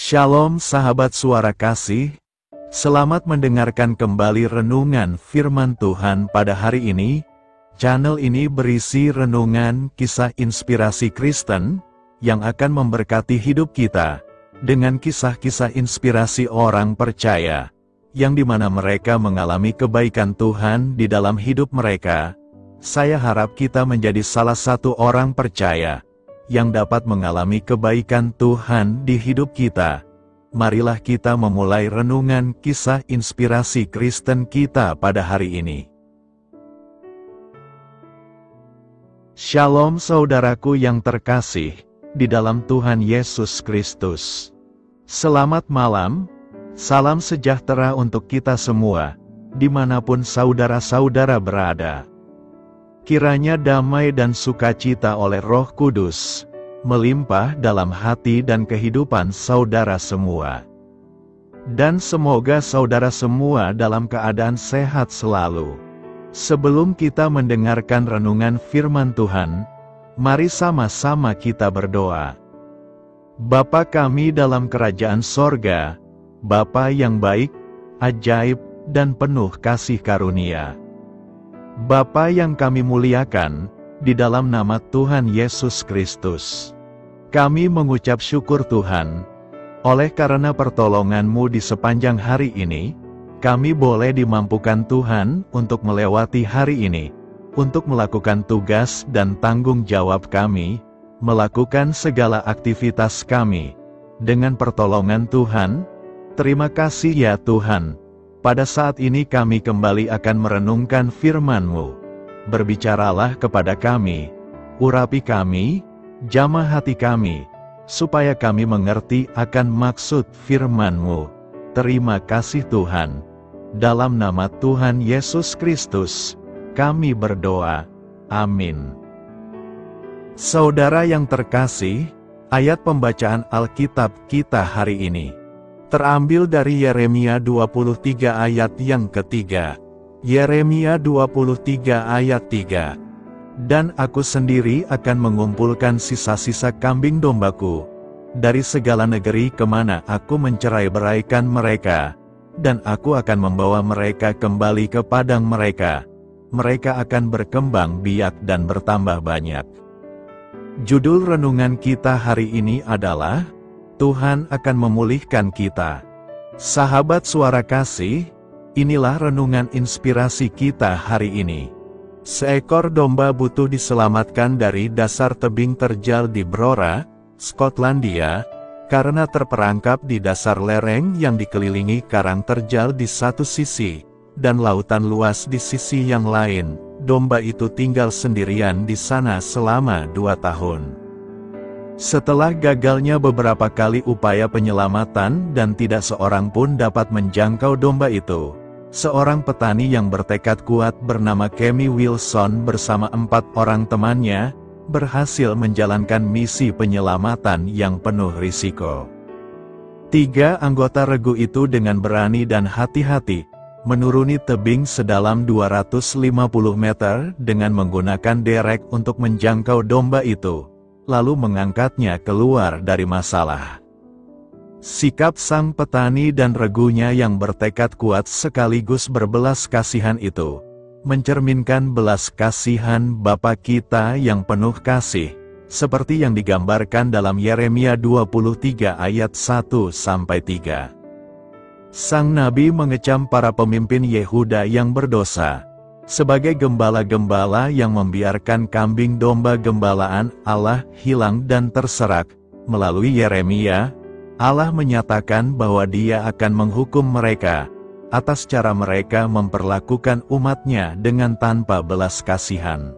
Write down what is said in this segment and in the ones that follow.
Shalom sahabat suara kasih, selamat mendengarkan kembali renungan firman Tuhan pada hari ini. Channel ini berisi renungan kisah inspirasi Kristen, yang akan memberkati hidup kita, dengan kisah-kisah inspirasi orang percaya, yang dimana mereka mengalami kebaikan Tuhan di dalam hidup mereka. Saya harap kita menjadi salah satu orang percaya, yang dapat mengalami kebaikan Tuhan di hidup kita. Marilah kita memulai renungan kisah inspirasi Kristen kita pada hari ini. Shalom saudaraku yang terkasih, di dalam Tuhan Yesus Kristus. Selamat malam, salam sejahtera untuk kita semua, dimanapun saudara-saudara berada. Kiranya damai dan sukacita oleh Roh Kudus melimpah dalam hati dan kehidupan saudara semua. Dan semoga saudara semua dalam keadaan sehat selalu. Sebelum kita mendengarkan renungan firman Tuhan, mari sama-sama kita berdoa. Bapa kami dalam kerajaan sorga, Bapa yang baik, ajaib, dan penuh kasih karunia. Bapa yang kami muliakan, di dalam nama Tuhan Yesus Kristus. Kami mengucap syukur Tuhan, oleh karena pertolongan-Mu di sepanjang hari ini, kami boleh dimampukan Tuhan untuk melewati hari ini, untuk melakukan tugas dan tanggung jawab kami, melakukan segala aktivitas kami. Dengan pertolongan Tuhan, terima kasih ya Tuhan. Pada saat ini kami kembali akan merenungkan firman-Mu. Berbicaralah kepada kami, urapi kami, jamah hati kami, supaya kami mengerti akan maksud firman-Mu. Terima kasih Tuhan. Dalam nama Tuhan Yesus Kristus, kami berdoa. Amin. Saudara yang terkasih, ayat pembacaan Alkitab kita hari ini terambil dari Yeremia 23 ayat yang ketiga. Yeremia 23 ayat 3. Dan aku sendiri akan mengumpulkan sisa-sisa kambing dombaku dari segala negeri kemana aku mencerai-beraikan mereka, dan aku akan membawa mereka kembali ke padang mereka. Mereka akan berkembang biak dan bertambah banyak. Judul renungan kita hari ini adalah Tuhan akan memulihkan kita. Sahabat suara kasih, inilah renungan inspirasi kita hari ini. Seekor domba butuh diselamatkan dari dasar tebing terjal di Brora, Skotlandia, karena terperangkap di dasar lereng yang dikelilingi karang terjal di satu sisi, dan lautan luas di sisi yang lain. Domba itu tinggal sendirian di sana selama 2 tahun. Setelah gagalnya beberapa kali upaya penyelamatan dan tidak seorang pun dapat menjangkau domba itu, seorang petani yang bertekad kuat bernama Kemi Wilson bersama 4 orang temannya, berhasil menjalankan misi penyelamatan yang penuh risiko. 3 anggota regu itu dengan berani dan hati-hati, menuruni tebing sedalam 250 meter dengan menggunakan derek untuk menjangkau domba itu, lalu mengangkatnya keluar dari masalah. Sikap sang petani dan regunya yang bertekad kuat sekaligus berbelas kasihan itu, mencerminkan belas kasihan Bapa kita yang penuh kasih, seperti yang digambarkan dalam Yeremia 23 ayat 1-3. Sang Nabi mengecam para pemimpin Yehuda yang berdosa, sebagai gembala-gembala yang membiarkan kambing domba gembalaan Allah hilang dan terserak. Melalui Yeremia, Allah menyatakan bahwa Dia akan menghukum mereka atas cara mereka memperlakukan umatnya dengan tanpa belas kasihan.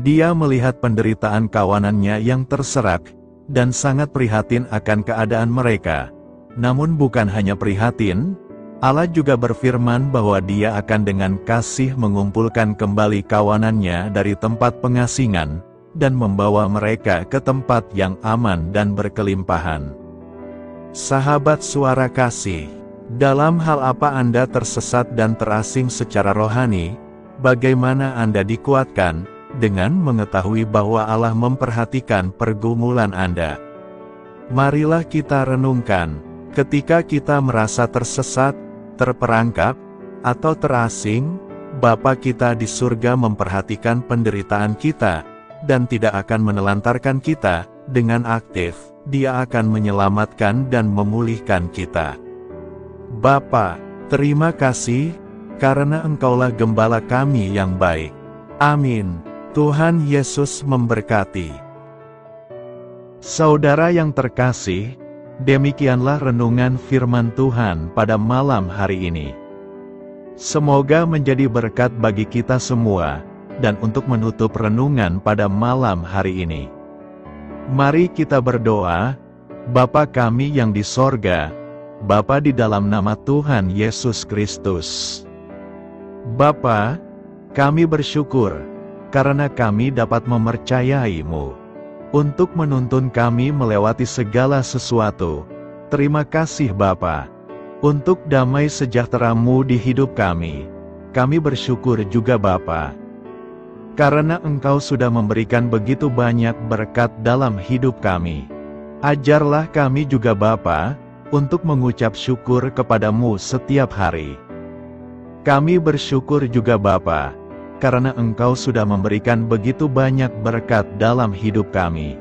Dia melihat penderitaan kawanannya yang terserak, dan sangat prihatin akan keadaan mereka. Namun bukan hanya prihatin, Allah juga berfirman bahwa Dia akan dengan kasih mengumpulkan kembali kawanannya dari tempat pengasingan, dan membawa mereka ke tempat yang aman dan berkelimpahan. Sahabat suara kasih, dalam hal apa Anda tersesat dan terasing secara rohani? Bagaimana Anda dikuatkan? Dengan mengetahui bahwa Allah memperhatikan pergumulan Anda. Marilah kita renungkan, ketika kita merasa tersesat, terperangkap, atau terasing, Bapa kita di surga memperhatikan penderitaan kita, dan tidak akan menelantarkan kita. Dengan aktif, Dia akan menyelamatkan dan memulihkan kita. Bapa, terima kasih, karena Engkaulah Gembala kami yang baik. Amin. Tuhan Yesus memberkati. Saudara yang terkasih, demikianlah renungan firman Tuhan pada malam hari ini. Semoga menjadi berkat bagi kita semua, dan untuk menutup renungan pada malam hari ini, mari kita berdoa. Bapa kami yang di sorga, Bapa di dalam nama Tuhan Yesus Kristus. Bapa, kami bersyukur, karena kami dapat mempercayai-Mu untuk menuntun kami melewati segala sesuatu. Terima kasih Bapa, untuk damai sejahtera-Mu di hidup kami. Kami bersyukur juga Bapa, karena Engkau sudah memberikan begitu banyak berkat dalam hidup kami. Ajarlah kami juga Bapa, untuk mengucap syukur kepada-Mu setiap hari. Kami bersyukur juga Bapa, karena Engkau sudah memberikan begitu banyak berkat dalam hidup kami.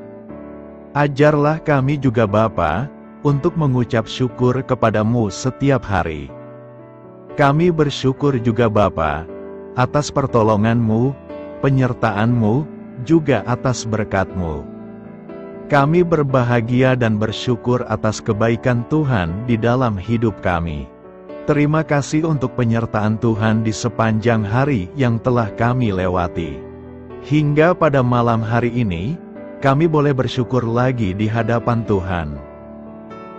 Ajarlah kami juga Bapa, untuk mengucap syukur kepada-Mu setiap hari. Kami bersyukur juga Bapa, atas pertolongan-Mu, penyertaan-Mu, juga atas berkat-Mu. Kami berbahagia dan bersyukur atas kebaikan Tuhan di dalam hidup kami. Terima kasih untuk penyertaan Tuhan di sepanjang hari yang telah kami lewati. Hingga pada malam hari ini, kami boleh bersyukur lagi di hadapan Tuhan.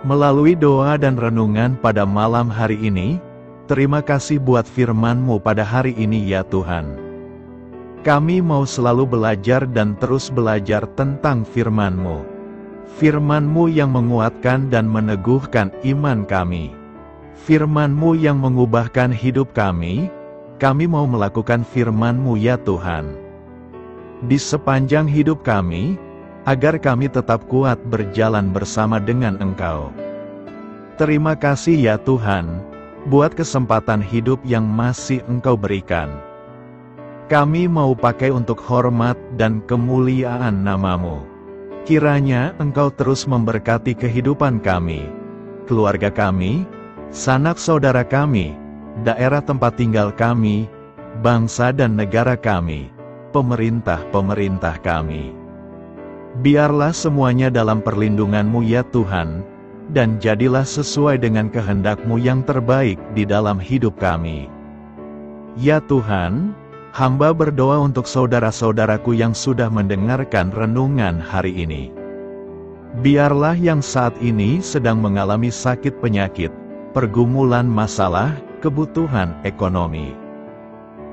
Melalui doa dan renungan pada malam hari ini, terima kasih buat firman-Mu pada hari ini ya Tuhan. Kami mau selalu belajar dan terus belajar tentang firman-Mu. Firman-Mu yang menguatkan dan meneguhkan iman kami. Firman-Mu yang mengubahkan hidup kami mau melakukan firman-Mu ya Tuhan. Di sepanjang hidup kami, agar kami tetap kuat berjalan bersama dengan Engkau. Terima kasih ya Tuhan, buat kesempatan hidup yang masih Engkau berikan. Kami mau pakai untuk hormat dan kemuliaan nama-Mu. Kiranya Engkau terus memberkati kehidupan kami, keluarga kami, sanak saudara kami, daerah tempat tinggal kami, bangsa dan negara kami, pemerintah-pemerintah kami. Biarlah semuanya dalam perlindungan-Mu ya Tuhan, dan jadilah sesuai dengan kehendak-Mu yang terbaik di dalam hidup kami. Ya Tuhan, hamba berdoa untuk saudara-saudaraku yang sudah mendengarkan renungan hari ini. Biarlah yang saat ini sedang mengalami sakit penyakit, pergumulan masalah, kebutuhan ekonomi,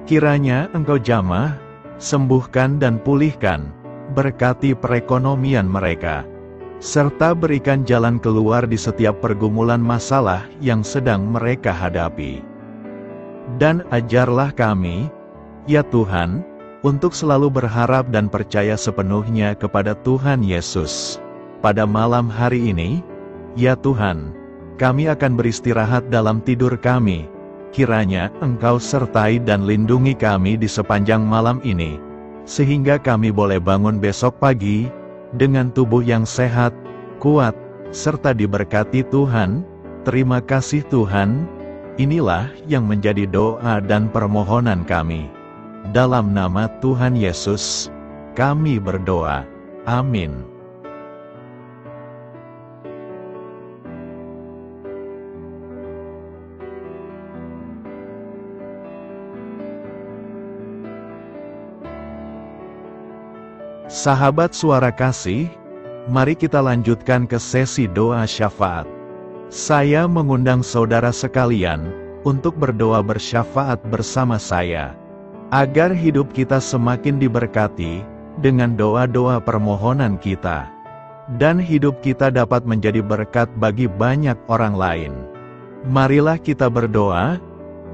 kiranya Engkau jamah, sembuhkan dan pulihkan, berkati perekonomian mereka, serta berikan jalan keluar di setiap pergumulan masalah yang sedang mereka hadapi. Dan ajarlah kami, ya Tuhan, untuk selalu berharap dan percaya sepenuhnya kepada Tuhan Yesus. Pada malam hari ini, ya Tuhan, kami akan beristirahat dalam tidur kami. Kiranya Engkau sertai dan lindungi kami di sepanjang malam ini, sehingga kami boleh bangun besok pagi dengan tubuh yang sehat, kuat, serta diberkati Tuhan. Terima kasih Tuhan. Inilah yang menjadi doa dan permohonan kami. Dalam nama Tuhan Yesus, kami berdoa. Amin. Sahabat Suara Kasih, mari kita lanjutkan ke sesi doa syafaat. Saya mengundang saudara sekalian untuk berdoa bersyafaat bersama saya, agar hidup kita semakin diberkati dengan doa-doa permohonan kita, dan hidup kita dapat menjadi berkat bagi banyak orang lain. Marilah kita berdoa.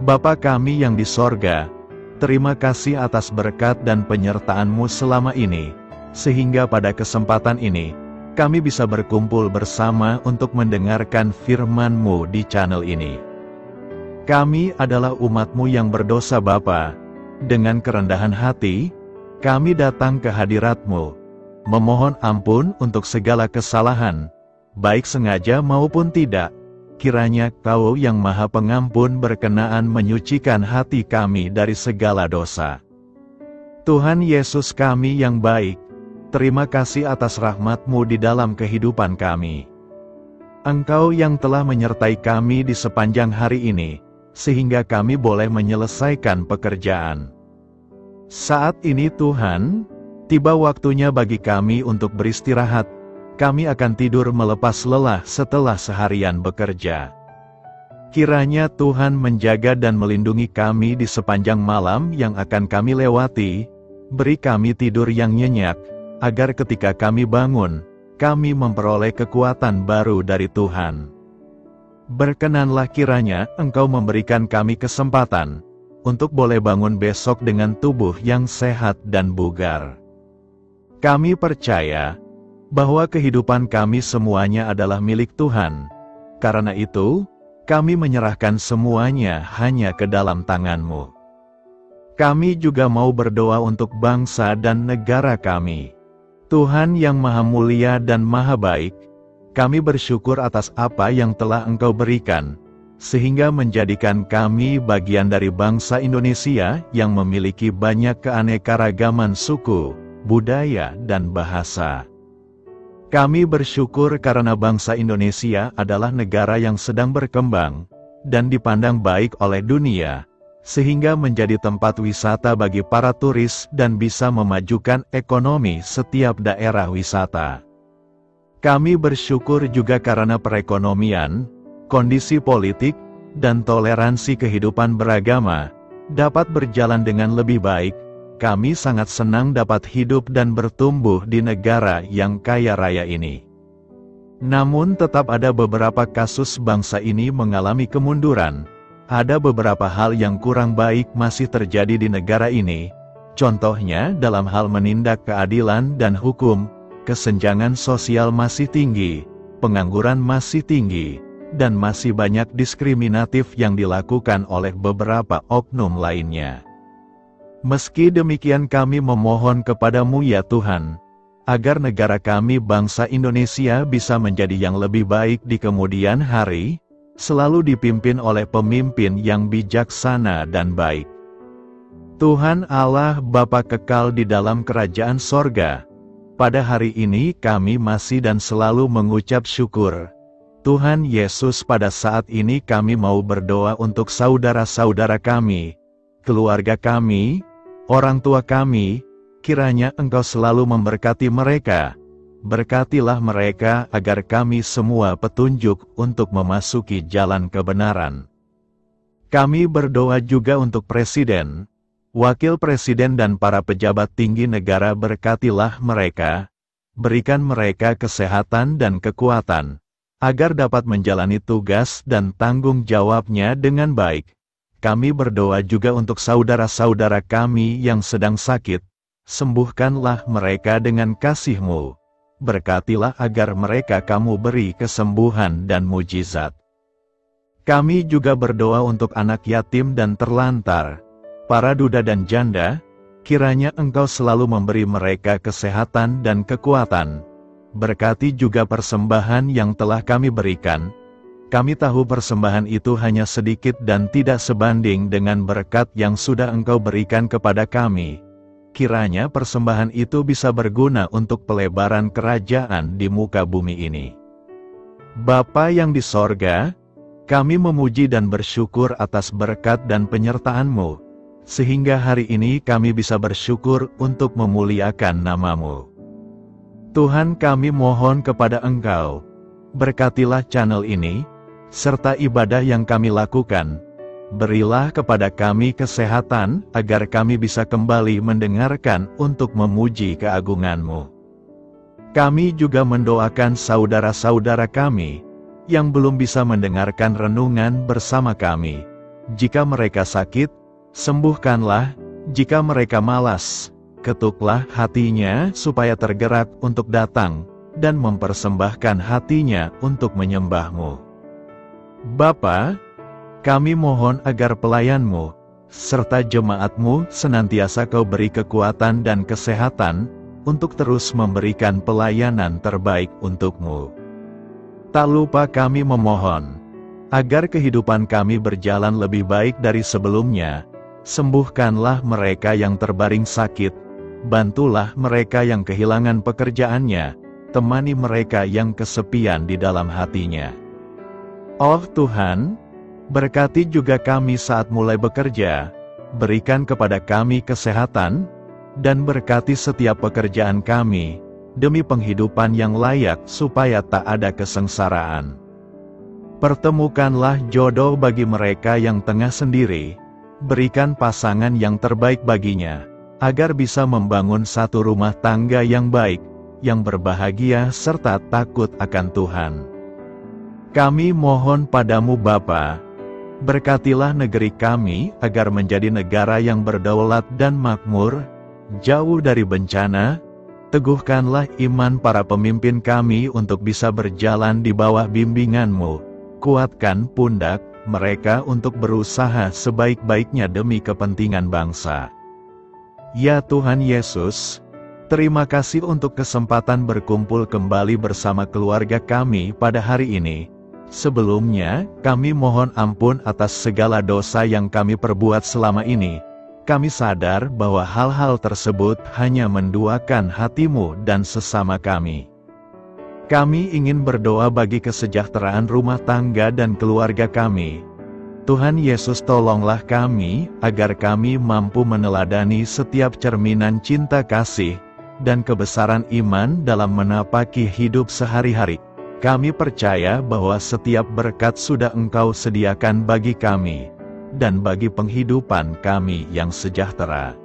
Bapa kami yang di sorga, terima kasih atas berkat dan penyertaan-Mu selama ini, sehingga pada kesempatan ini, kami bisa berkumpul bersama untuk mendengarkan firman-Mu di channel ini. Kami adalah umat-Mu yang berdosa Bapa. Dengan kerendahan hati, kami datang ke hadirat-Mu, memohon ampun untuk segala kesalahan, baik sengaja maupun tidak. Kiranya Kau yang Maha Pengampun berkenaan menyucikan hati kami dari segala dosa. Tuhan Yesus kami yang baik, terima kasih atas rahmat-Mu di dalam kehidupan kami. Engkau yang telah menyertai kami di sepanjang hari ini, sehingga kami boleh menyelesaikan pekerjaan. Saat ini Tuhan, tiba waktunya bagi kami untuk beristirahat. Kami akan tidur melepas lelah setelah seharian bekerja. Kiranya Tuhan menjaga dan melindungi kami di sepanjang malam yang akan kami lewati. Beri kami tidur yang nyenyak, agar ketika kami bangun, kami memperoleh kekuatan baru dari Tuhan. Berkenanlah kiranya Engkau memberikan kami kesempatan untuk boleh bangun besok dengan tubuh yang sehat dan bugar. Kami percaya bahwa kehidupan kami semuanya adalah milik Tuhan. Karena itu, kami menyerahkan semuanya hanya ke dalam tangan-Mu. Kami juga mau berdoa untuk bangsa dan negara kami. Tuhan yang Maha Mulia dan Maha Baik, kami bersyukur atas apa yang telah Engkau berikan, sehingga menjadikan kami bagian dari bangsa Indonesia yang memiliki banyak keanekaragaman suku, budaya, dan bahasa. Kami bersyukur karena bangsa Indonesia adalah negara yang sedang berkembang, dan dipandang baik oleh dunia, sehingga menjadi tempat wisata bagi para turis dan bisa memajukan ekonomi setiap daerah wisata. Kami bersyukur juga karena perekonomian, kondisi politik, dan toleransi kehidupan beragama dapat berjalan dengan lebih baik. Kami sangat senang dapat hidup dan bertumbuh di negara yang kaya raya ini. Namun tetap ada beberapa kasus bangsa ini mengalami kemunduran. Ada beberapa hal yang kurang baik masih terjadi di negara ini. Contohnya dalam hal menindak keadilan dan hukum, kesenjangan sosial masih tinggi, pengangguran masih tinggi, dan masih banyak diskriminatif yang dilakukan oleh beberapa oknum lainnya. Meski demikian kami memohon kepada-Mu ya Tuhan, agar negara kami bangsa Indonesia bisa menjadi yang lebih baik di kemudian hari, selalu dipimpin oleh pemimpin yang bijaksana dan baik. Tuhan Allah Bapa kekal di dalam kerajaan sorga, pada hari ini kami masih dan selalu mengucap syukur. Tuhan Yesus, pada saat ini kami mau berdoa untuk saudara-saudara kami, keluarga kami, orang tua kami. Kiranya Engkau selalu memberkati mereka. Berkatilah mereka agar kami semua petunjuk untuk memasuki jalan kebenaran. Kami berdoa juga untuk Presiden, Wakil Presiden dan para pejabat tinggi negara. Berkatilah mereka, berikan mereka kesehatan dan kekuatan, agar dapat menjalani tugas dan tanggung jawabnya dengan baik. Kami berdoa juga untuk saudara-saudara kami yang sedang sakit. Sembuhkanlah mereka dengan kasih-Mu. Berkatilah agar mereka Kamu beri kesembuhan dan mujizat. Kami juga berdoa untuk anak yatim dan terlantar, para duda dan janda. Kiranya Engkau selalu memberi mereka kesehatan dan kekuatan. Berkati juga persembahan yang telah kami berikan. Kami tahu persembahan itu hanya sedikit dan tidak sebanding dengan berkat yang sudah Engkau berikan kepada kami. Kiranya persembahan itu bisa berguna untuk pelebaran kerajaan di muka bumi ini. Bapa yang di sorga, kami memuji dan bersyukur atas berkat dan penyertaan-Mu, sehingga hari ini kami bisa bersyukur untuk memuliakan nama-Mu. Tuhan, kami mohon kepada Engkau, berkatilah channel ini, serta ibadah yang kami lakukan. Berilah kepada kami kesehatan, agar kami bisa kembali mendengarkan untuk memuji keagungan-Mu. Kami juga mendoakan saudara-saudara kami, yang belum bisa mendengarkan renungan bersama kami. Jika mereka sakit, sembuhkanlah. Jika mereka malas, ketuklah hatinya supaya tergerak untuk datang dan mempersembahkan hatinya untuk menyembah-Mu. Bapa, kami mohon agar pelayan-Mu, serta jemaat-Mu senantiasa Kau beri kekuatan dan kesehatan, untuk terus memberikan pelayanan terbaik untuk-Mu. Tak lupa kami memohon, agar kehidupan kami berjalan lebih baik dari sebelumnya. Sembuhkanlah mereka yang terbaring sakit, bantulah mereka yang kehilangan pekerjaannya, temani mereka yang kesepian di dalam hatinya. Oh Tuhan, berkati juga kami saat mulai bekerja, berikan kepada kami kesehatan, dan berkati setiap pekerjaan kami, demi penghidupan yang layak supaya tak ada kesengsaraan. Pertemukanlah jodoh bagi mereka yang tengah sendiri, berikan pasangan yang terbaik baginya, agar bisa membangun satu rumah tangga yang baik, yang berbahagia serta takut akan Tuhan. Kami mohon padamu Bapa, berkatilah negeri kami agar menjadi negara yang berdaulat dan makmur, jauh dari bencana. Teguhkanlah iman para pemimpin kami untuk bisa berjalan di bawah bimbingan-Mu. Kuatkan pundak mereka untuk berusaha sebaik-baiknya demi kepentingan bangsa. Ya Tuhan Yesus, terima kasih untuk kesempatan berkumpul kembali bersama keluarga kami pada hari ini. Sebelumnya, kami mohon ampun atas segala dosa yang kami perbuat selama ini. Kami sadar bahwa hal-hal tersebut hanya menduakan hati-Mu dan sesama kami. Kami ingin berdoa bagi kesejahteraan rumah tangga dan keluarga kami. Tuhan Yesus, tolonglah kami, agar kami mampu meneladani setiap cerminan cinta kasih, dan kebesaran iman dalam menapaki hidup sehari-hari. Kami percaya bahwa setiap berkat sudah Engkau sediakan bagi kami, dan bagi penghidupan kami yang sejahtera.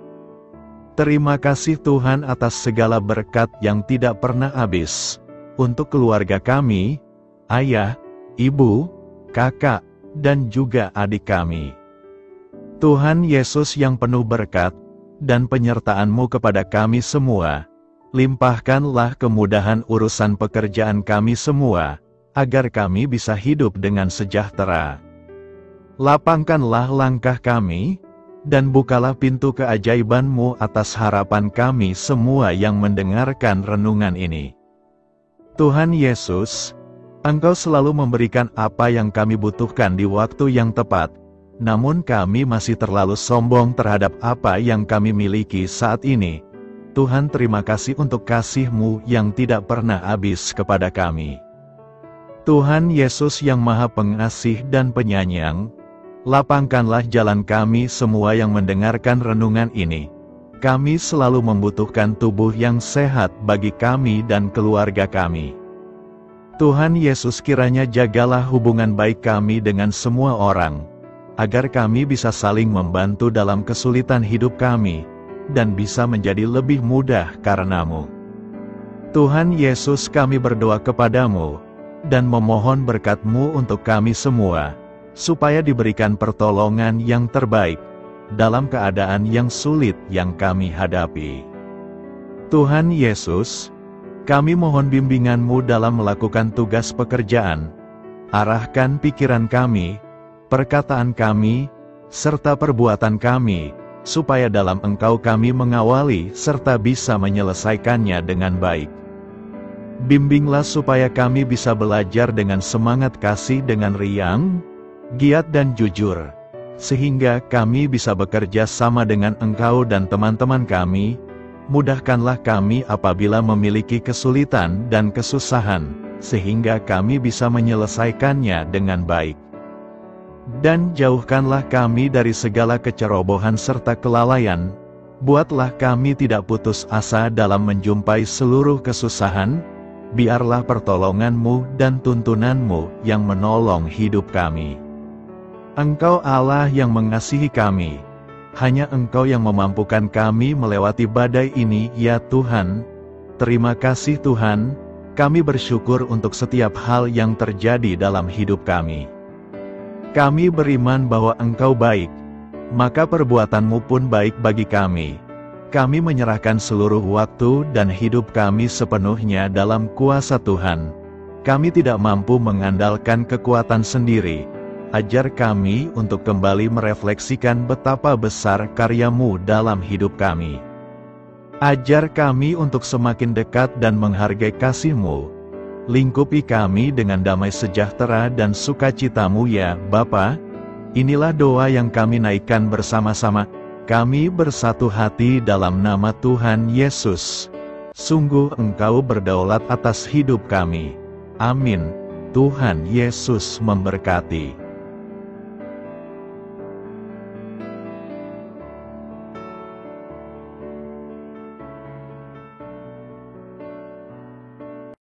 Terima kasih Tuhan atas segala berkat yang tidak pernah habis, untuk keluarga kami, ayah, ibu, kakak, dan juga adik kami. Tuhan Yesus yang penuh berkat, dan penyertaan-Mu kepada kami semua, limpahkanlah kemudahan urusan pekerjaan kami semua, agar kami bisa hidup dengan sejahtera. Lapangkanlah langkah kami, dan bukalah pintu keajaiban-Mu atas harapan kami semua yang mendengarkan renungan ini. Tuhan Yesus, Engkau selalu memberikan apa yang kami butuhkan di waktu yang tepat, namun kami masih terlalu sombong terhadap apa yang kami miliki saat ini. Tuhan, terima kasih untuk kasih-Mu yang tidak pernah habis kepada kami. Tuhan Yesus yang Maha Pengasih dan Penyayang, lapangkanlah jalan kami semua yang mendengarkan renungan ini. Kami selalu membutuhkan tubuh yang sehat bagi kami dan keluarga kami. Tuhan Yesus, kiranya jagalah hubungan baik kami dengan semua orang, agar kami bisa saling membantu dalam kesulitan hidup kami, dan bisa menjadi lebih mudah karena-Mu. Tuhan Yesus, kami berdoa kepadamu, dan memohon berkat-Mu untuk kami semua, supaya diberikan pertolongan yang terbaik, dalam keadaan yang sulit yang kami hadapi. Tuhan Yesus, kami mohon bimbingan-Mu dalam melakukan tugas pekerjaan. Arahkan pikiran kami, perkataan kami, serta perbuatan kami, supaya dalam Engkau kami mengawali serta bisa menyelesaikannya dengan baik. Bimbinglah supaya kami bisa belajar dengan semangat kasih dengan riang, giat dan jujur, sehingga kami bisa bekerja sama dengan Engkau dan teman-teman kami. Mudahkanlah kami apabila memiliki kesulitan dan kesusahan, sehingga kami bisa menyelesaikannya dengan baik. Dan jauhkanlah kami dari segala kecerobohan serta kelalaian. Buatlah kami tidak putus asa dalam menjumpai seluruh kesusahan. Biarlah pertolongan-Mu dan tuntunan-Mu yang menolong hidup kami. Engkau Allah yang mengasihi kami. Hanya Engkau yang memampukan kami melewati badai ini, ya Tuhan. Terima kasih Tuhan, kami bersyukur untuk setiap hal yang terjadi dalam hidup kami. Kami beriman bahwa Engkau baik, maka perbuatan-Mu pun baik bagi kami. Kami menyerahkan seluruh waktu dan hidup kami sepenuhnya dalam kuasa Tuhan. Kami tidak mampu mengandalkan kekuatan sendiri. Ajar kami untuk kembali merefleksikan betapa besar karya-Mu dalam hidup kami. Ajar kami untuk semakin dekat dan menghargai kasih-Mu. Lingkupi kami dengan damai sejahtera dan sukacita-Mu ya Bapa. Inilah doa yang kami naikkan bersama-sama. Kami bersatu hati dalam nama Tuhan Yesus. Sungguh Engkau berdaulat atas hidup kami. Amin. Tuhan Yesus memberkati.